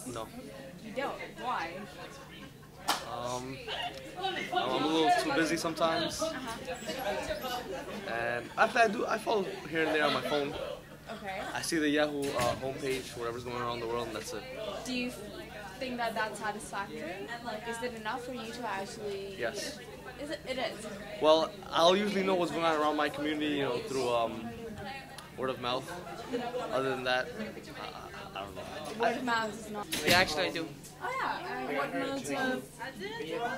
No. You don't? Why? I'm a little too busy sometimes. And actually, I follow here and there on my phone. Okay. I see the Yahoo homepage, whatever's going on around the world, and that's it. Do you think that that's satisfactory? Like, is it enough for you to actually... Yes. Is it? It is. Well, I'll usually know what's going on around my community, through word of mouth. Other than that, I don't know. Word of mouth is not... Yeah, actually I do. Oh yeah, what modes of...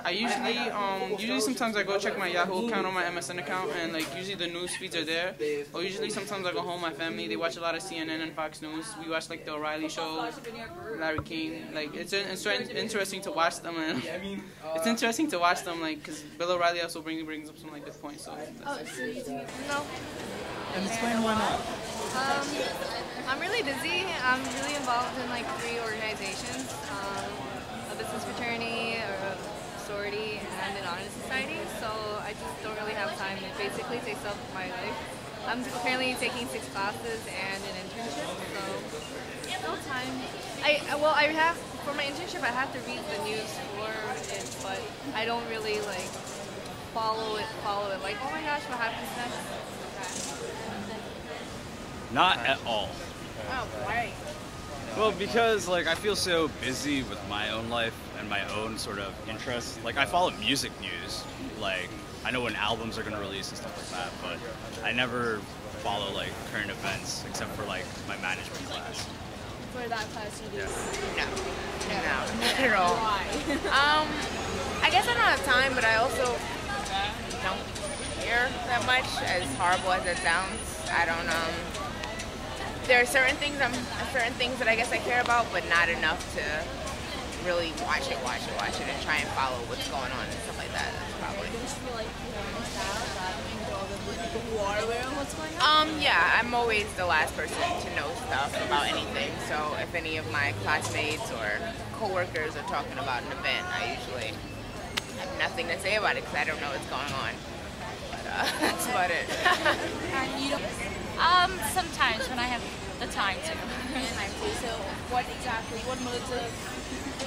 I usually sometimes I go check my Yahoo account or my MSN account, and like usually the news feeds are there. Or usually sometimes I go home, my family, they watch a lot of CNN and Fox News. We watch like the O'Reilly show, Larry King. Like it's interesting to watch them, and it's interesting to watch them, like because Bill O'Reilly also brings up some like good points. So. Oh, so you think no? And explain why not. I'm really busy. I'm really involved in like 3 organizations, a business fraternity, a sorority, and an honor society. So I just don't really have time. It basically takes up my life. I'm currently taking 6 classes and an internship, so no time. I have for my internship. I have to read the news for it, but I don't really like follow it. Like, oh my gosh, what happens next? Not at all. Oh, why? Well, because like I feel so busy with my own life and my own sort of interests. Like I follow music news. Like I know when albums are gonna release and stuff like that, but I never follow like current events except for like my management class. For that class you do? No, not at all. Why? I guess I don't have time, but I also don't care that much, as horrible as it sounds. I don't there are certain things that I guess I care about, but not enough to really watch it, and try and follow what's going on and stuff like that. That's probably. Don't you feel like you missed out rather than all the people who are aware of what's going on? Yeah, I'm always the last person to know stuff about anything. So if any of my classmates or coworkers are talking about an event, I usually have nothing to say about it because I don't know what's going on. But that's about it. And you don't... Sometimes when I have the time to. So what modes of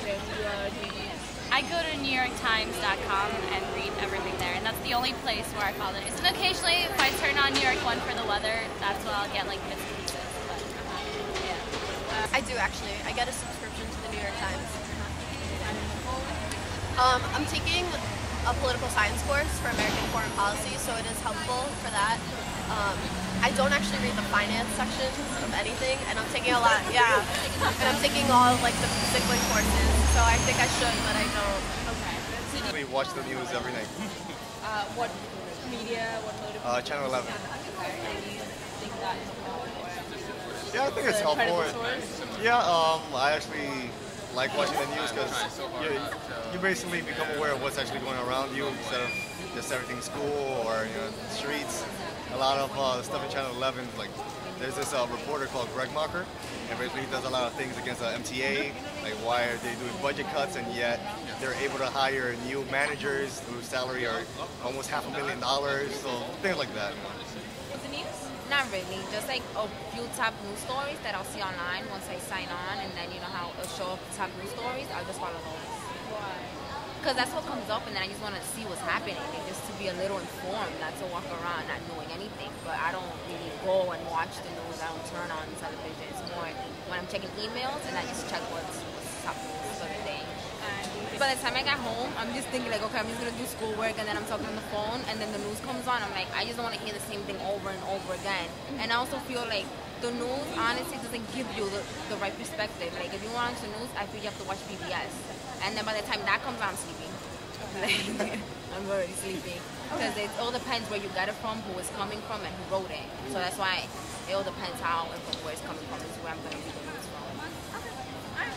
media do you use? I go to NewYorkTimes.com and read everything there, and that's the only place where I follow it. And occasionally, if I turn on New York One for the weather, that's when I'll get like bits and pieces. But yeah. I do actually. I get a subscription to the New York Times. I'm taking a political science course for American foreign policy, so it is helpful for that. I don't actually read the finance sections of anything, and I'm taking a lot, and I'm taking all of like the cycling courses, so I think I should, but I don't. Okay. We watch the news every night. What media, what mode of media? Channel 11. Okay, and you think that is helpful? Yeah, I think it's helpful. Yeah, I actually like watching the news because you basically become aware of what's actually going around you instead of just everything school or the streets. A lot of stuff in Channel 11, like there's this reporter called Greg Mocker, and basically he does a lot of things against MTA, like why are they doing budget cuts and yet they're able to hire new managers whose salary are almost $500,000, so things like that. The news? Not really, just like a few top news stories that I'll see online once I sign on, and then you know how it'll show up top news stories, I'll just follow those. Why? Because that's what comes up, and then I just want to see what's happening, and just to be a little informed, not to walk around not knowing anything. But I don't really go and watch the news. I don't turn on television. It's more when I'm checking emails, and I just check what's top news for the day. By the time I get home, I'm just thinking like, okay, I'm just gonna do schoolwork, and then I'm talking on the phone, and then the news comes on. I'm like, I just don't want to hear the same thing over and over again. And I also feel like the news honestly doesn't give you the right perspective. Like if you want to watch the news, I feel you have to watch PBS. And then by the time that comes on, I'm sleeping. I'm already sleeping. Because it all depends where you got it from, who it's coming from, and who wrote it. So that's why it all depends how and from where it's coming from is where I'm going to read the news from.